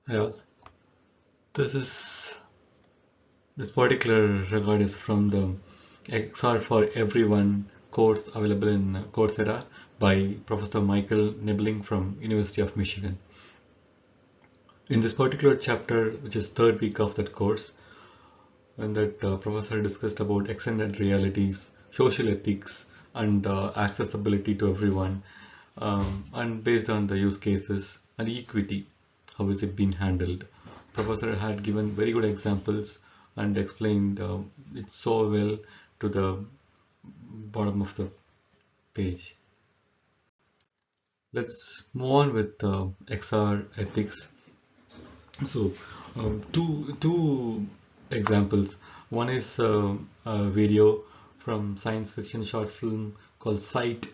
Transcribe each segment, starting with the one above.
Yeah, this is this particular record is from the XR for Everyone course available in Coursera by Professor Michael Nibbling from University of Michigan. In this particular chapter, which is third week of that course, when that professor discussed about extended realities, social ethics, and accessibility to everyone, and based on the use cases and equity, how is it being handled? Professor had given very good examples and explained it so well to the bottom of the page. Let's move on with XR ethics. So, two examples. One is a video from science fiction short film called Sight.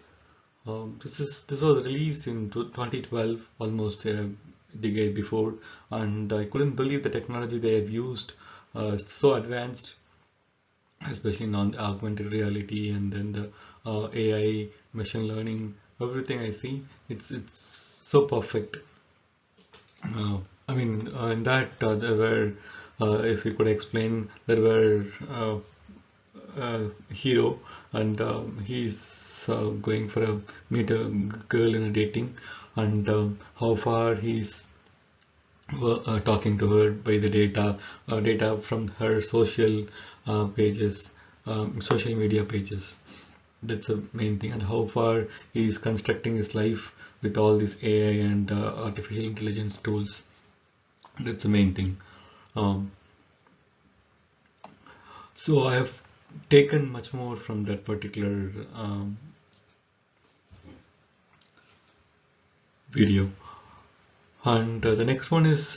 This was released in 2012, almost a decade before, and I couldn't believe the technology they have used. It's so advanced, especially non augmented reality, and then the AI, machine learning, everything I see. It's so perfect. Uh, in that there were, if you could explain, there were hero, and he's going for a meet a girl in a dating, and how far he's talking to her by the data from her social pages, social media pages. That's the main thing, and how far he's constructing his life with all these AI and artificial intelligence tools. That's the main thing. Um, so I have taken much more from that particular video. And the next one is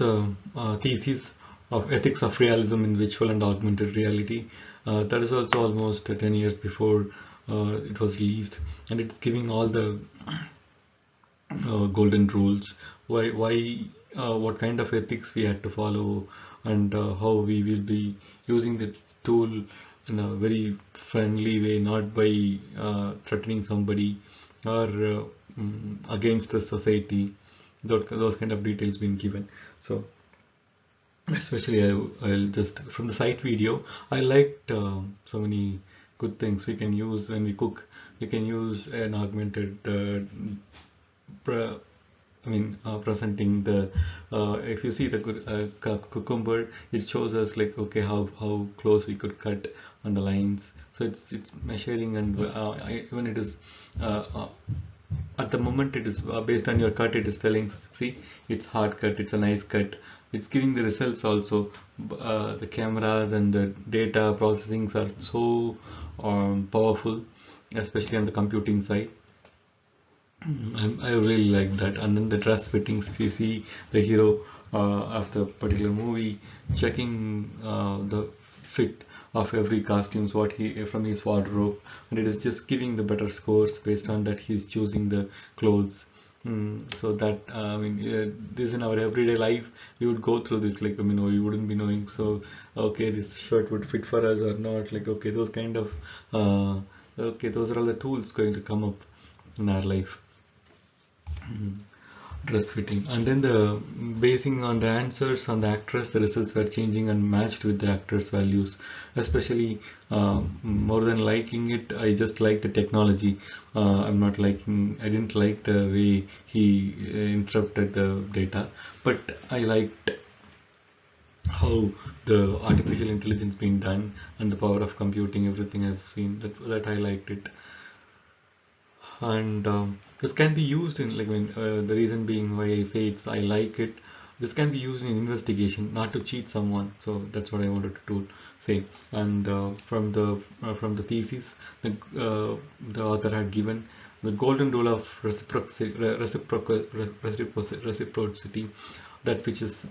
thesis of ethics of realism in virtual and augmented reality. That is also almost 10 years before it was released, and it's giving all the golden rules. What kind of ethics we had to follow, and how we will be using the tool in a very friendly way, not by threatening somebody or against the society. Those kind of details been given. So especially I'll just from the site video, I liked so many good things we can use when we cook. We can use an augmented presenting the if you see the cucumber, it shows us like, okay, how close we could cut on the lines. So it's measuring, and even it is at the moment it is based on your cut, it is telling, see, it's hard cut, it's a nice cut. It's giving the results also. The cameras and the data processings are so powerful, especially on the computing side. I really like that. And then the dress fittings, if you see the hero of the particular movie checking the fit of every costumes, what he from his wardrobe, and it is just giving the better scores based on that he's choosing the clothes. So that this in our everyday life we would go through this, like, we wouldn't be knowing, so okay, this shirt would fit for us or not, like, okay, those kind of okay, those are all the tools going to come up in our life. Dress fitting, and then the basing on the answers on the actress, the results were changing and matched with the actor's values. Especially more than liking it, I just like the technology. I didn't like the way he interrupted the data, but I liked how the artificial intelligence being done and the power of computing, everything I've seen, that I liked it. And this can be used in, like, the reason being why I say I like it, this can be used in investigation, not to cheat someone. So that's what I wanted to say. And from the thesis, the author had given the golden rule of reciprocity, that which is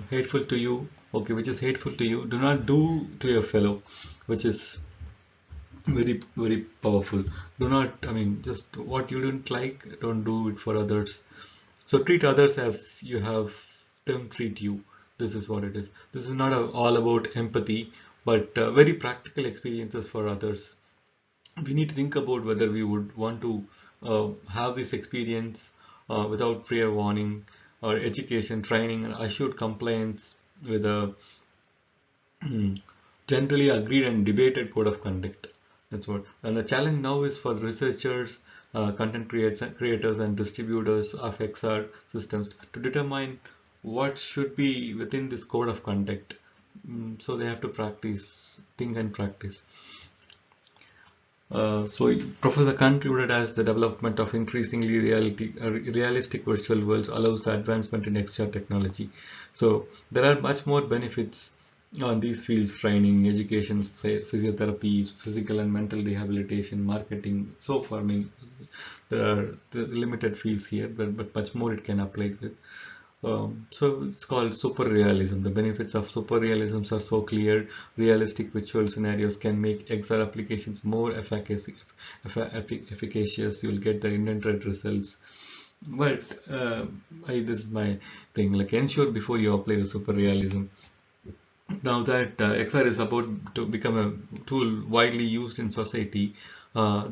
hateful to you, okay, which is hateful to you, do not do to your fellow, which is very, very powerful. Do not, just what you don't like, don't do it for others. So treat others as you have them treat you. This is what it is. This is not all about empathy, but very practical experiences for others. We need to think about whether we would want to have this experience without prior warning, or education, training, and assured compliance with a generally agreed and debated code of conduct. That's what. And the challenge now is for researchers, content creators, and distributors of XR systems to determine what should be within this code of conduct. So they have to practice, think and practice. So Professor concluded as the development of increasingly realistic virtual worlds allows the advancement in XR technology. So there are much more benefits on these fields: training, education, say, physiotherapy, physical and mental rehabilitation, marketing. So far, I mean, there are the limited fields here, but much more it can apply with. So it's called super realism. The benefits of super realisms are so clear. Realistic virtual scenarios can make XR applications more efficacious. You'll get the intended results. But this is my thing. Like, ensure before you apply the super realism. Now that XR is about to become a tool widely used in society,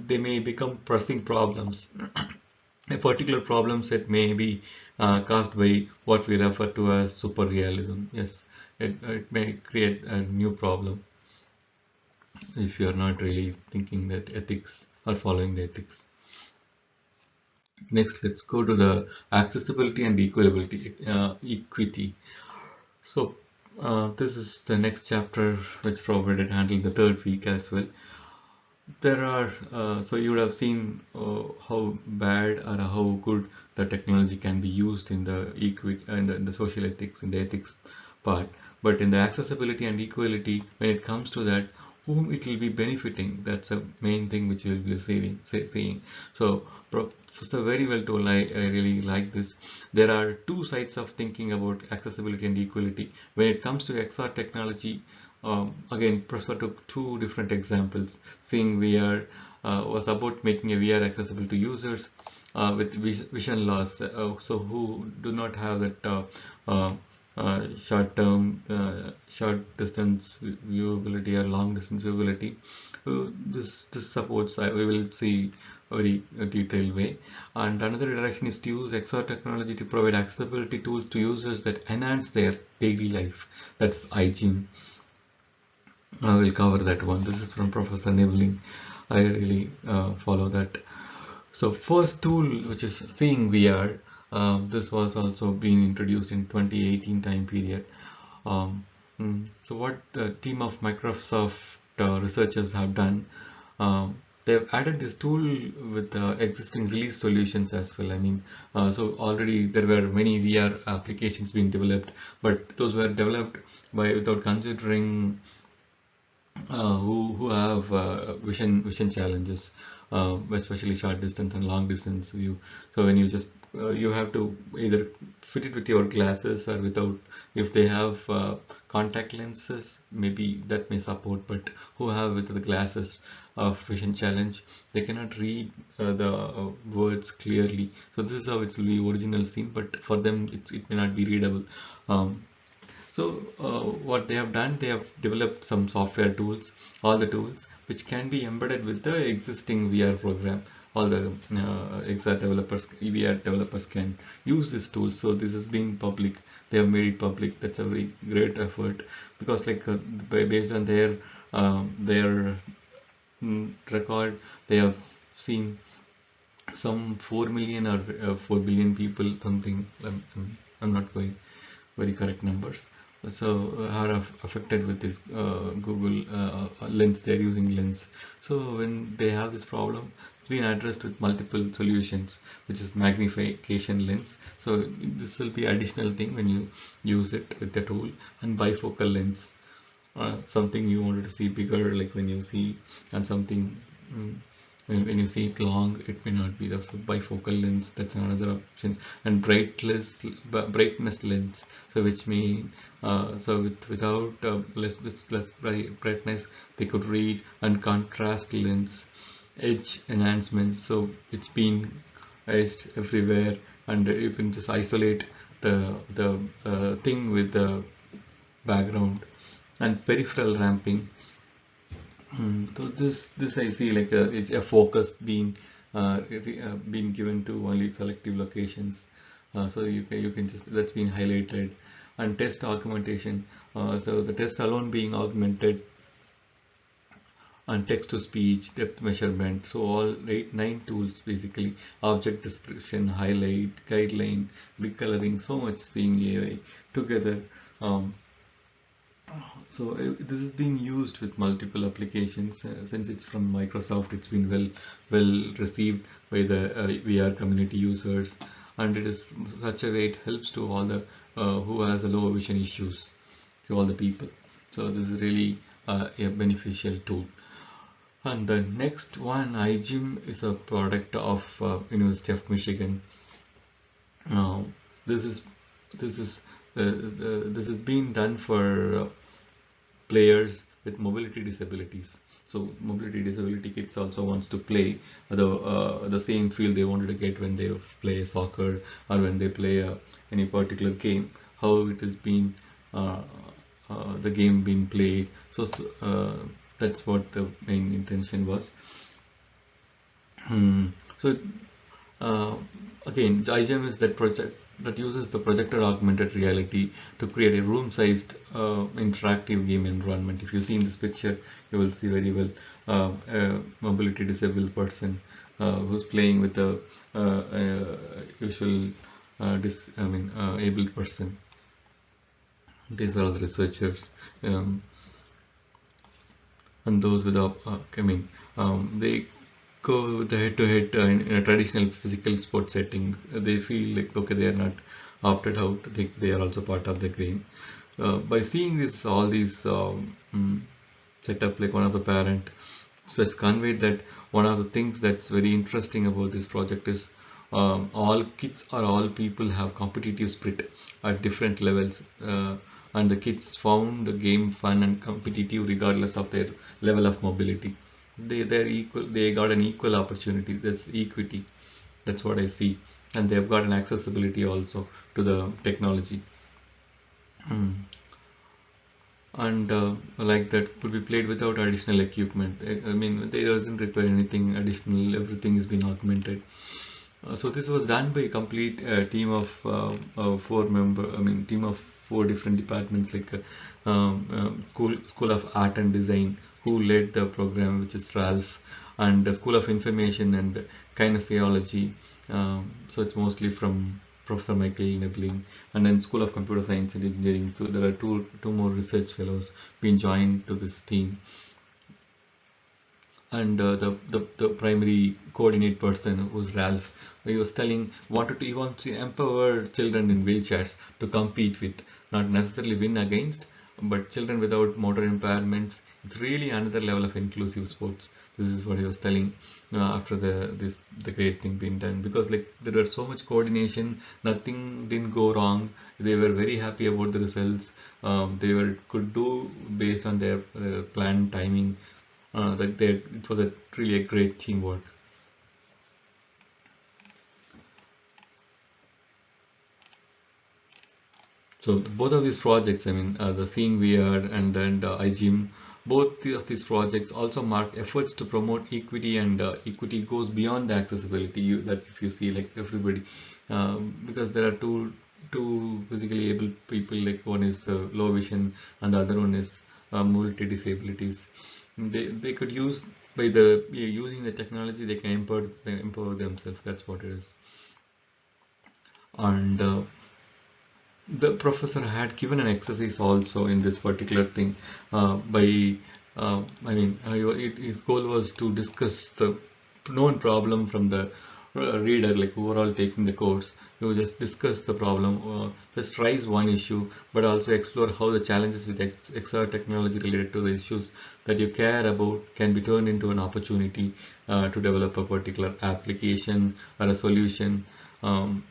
they may become pressing problems. A particular problem set may be caused by what we refer to as super realism. Yes, it may create a new problem if you are not really thinking that ethics or following the ethics. Next, let's go to the accessibility and equity. So this is the next chapter, which probably did handle the third week as well. There are so you would have seen how bad or how good the technology can be used in the in the social ethics, in the ethics part, but in the accessibility and equality, when it comes to that, whom it will be benefiting, that's a main thing which we will be saying. So Professor very well told. I really like this. There are two sides of thinking about accessibility and equality. When it comes to XR technology, again, Professor took two different examples. Seeing VR was about making a VR accessible to users with vision loss, so who do not have that short distance viewability or long distance viewability. This supports. We will see a very detailed way. And another direction is to use XR technology to provide accessibility tools to users that enhance their daily life. That's hygiene. I will cover that one. This is from Professor Nibbling. I really follow that. So first tool, which is Seeing VR, this was also being introduced in 2018 time period. So what the team of Microsoft researchers have done, they've added this tool with existing release solutions as well. I mean, so already there were many VR applications being developed, but those were developed without considering who have vision challenges, especially short distance and long distance view. So when you just you have to either fit it with your glasses or without. If they have contact lenses, maybe that may support. But who have with the glasses of vision challenge, they cannot read the words clearly. So this is how it's the original scene, but for them it may not be readable. So what they have done, they have developed some software tools, all the tools which can be embedded with the existing VR program. All the XR developers, VR developers can use this tool. So this has been public. They have made it public. That's a very great effort, because like based on their record, they have seen some 4 million or 4 billion people, something. I'm not going very correct numbers, so are affected with this Google lens. They're using lens. So when they have this problem, it's been addressed with multiple solutions, which is magnification lens. So this will be additional thing when you use it with the tool. And bifocal lens, something you wanted to see bigger, like when you see, and something when you see it long, it may not be. So bifocal lens, that's another option. And brightness lens, so which mean so without less brightness, they could read. And contrast lens, edge enhancements, so it's been edged everywhere, and you can just isolate the thing with the background. And peripheral ramping. So this I see like it's a focus being being given to only selective locations. So you can just, that's been highlighted. And test augmentation, so the test alone being augmented, and text to speech, depth measurement. So all eight, nine tools basically: object description, highlight, guideline, big coloring, so much seeing AI together. Um, this is being used with multiple applications. Since it's from Microsoft, it's been well received by the VR community users, and it is such a way it helps to all the who has a low vision issues, to all the people. So this is really a beneficial tool. And the next one, iGym, is a product of University of Michigan. Now, this is this is this is being done for players with mobility disabilities. So mobility disability kids also wants to play the same field they wanted to get when they play soccer, or when they play any particular game. How it has been uh, the game being played. That's what the main intention was. So uh, again, iGEM is that project that uses the projected augmented reality to create a room-sized interactive game environment. If you see in this picture, you will see very well a mobility disabled person who's playing with a usual able person. These are all the researchers. And those without, they go with the head-to-head in a traditional physical sports setting. They feel like, okay, they are not opted out. They are also part of the game. By seeing this, all these setup, like one of the parent has conveyed that one of the things that's very interesting about this project is all kids or all people have competitive spirit at different levels, and the kids found the game fun and competitive regardless of their level of mobility. They're equal. They got an equal opportunity. That's equity. That's what I see, and they've got an accessibility also to the technology. And like that could be played without additional equipment. I mean, there doesn't require anything additional. Everything is being augmented. So this was done by a complete team of team of four different departments, like School of Art and Design, who led the program, which is Ralph, and the School of Information and Kinesiology. So it's mostly from Professor Michael Nebling, and then School of Computer Science and Engineering. So there are two more research fellows being joined to this team. And the primary coordinate person was Ralph. He was telling, he wants to empower children in wheelchairs to compete with, not necessarily win against, but children without motor impairments. It's really another level of inclusive sports. This is what he was telling after the great thing being done, because like there was so much coordination, nothing didn't go wrong. They were very happy about the results. They could do based on their planned timing. It was really a great teamwork. So both of these projects, the Seeing VR and then the iGym, of these projects also mark efforts to promote equity, and equity goes beyond the accessibility. That's if you see like everybody, because there are two physically able people, like one is the low vision and the other one is mobility disabilities. They could use, by using the technology, they can empower themselves. That's what it is. And the professor had given an exercise also in this particular thing, by his goal was to discuss the known problem from the reader, like overall taking the course. You just discuss the problem, just raise one issue, but also explore how the challenges with XR technology related to the issues that you care about can be turned into an opportunity to develop a particular application or a solution. um,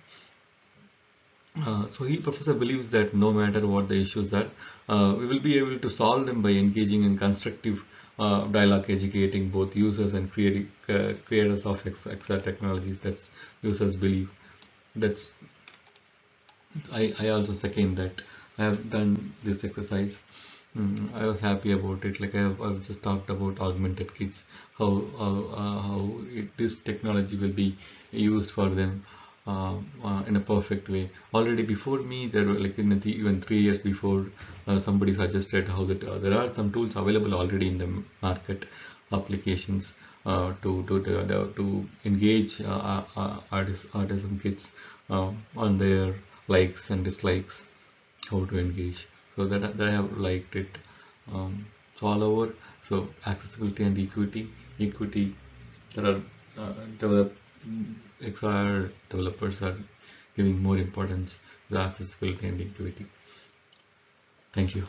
Professor believes that no matter what the issues are, we will be able to solve them by engaging in constructive dialogue, educating both users and creators of XR technologies. That's users believe. That's I also second that. I have done this exercise. I was happy about it. Like I've just talked about augmented kids, how this technology will be used for them. in a perfect way. Already before me, there were like even 3 years before, somebody suggested how that there are some tools available already in the market, applications to engage autism kids on their likes and dislikes, how to engage. So that I have liked it. So all over. So accessibility and equity. There are develop XR developers are giving more importance to accessibility and equity. Thank you.